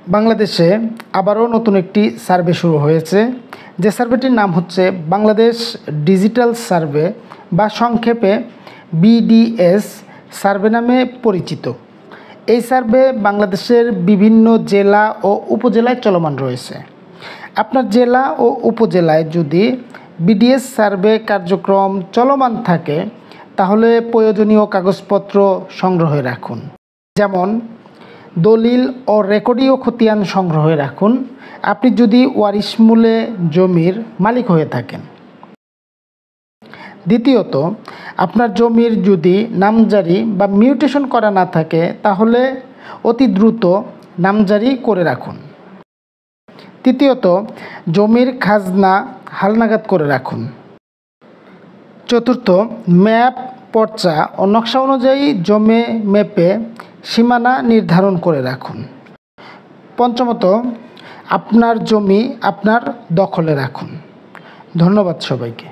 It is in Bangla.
বাংলাদেশে আবারও নতুন একটি সার্ভে শুরু হয়েছে, যে সার্ভেটির নাম হচ্ছে বাংলাদেশ ডিজিটাল সার্ভে বা সংক্ষেপে বিডিএস সার্ভে নামে পরিচিত। এই সার্ভে বাংলাদেশের বিভিন্ন জেলা ও উপজেলায় চলমান রয়েছে। আপনার জেলা ও উপজেলায় যদি বিডিএস সার্ভে কার্যক্রম চলমান থাকে তাহলে প্রয়োজনীয় কাগজপত্র সংগ্রহে রাখুন, যেমন দলিল ও রেকর্ডীয় খতিয়ান সংগ্রহে রাখুন আপনি যদি ওয়ারিশমূলে জমির মালিক হয়ে থাকেন। দ্বিতীয়ত, আপনার জমির যদি নামজারি বা মিউটেশন করা না থাকে তাহলে অতি দ্রুত নামজারি করে রাখুন। তৃতীয়ত, জমির খাজনা হালনাগাদ করে রাখুন। চতুর্থ, ম্যাপ, পর্চা ও নকশা অনুযায়ী জমি ম্যাপে সীমানা নির্ধারণ করে রাখুন। পঞ্চমত, আপনার জমি আপনার দখলে রাখুন। ধন্যবাদ সবাইকে।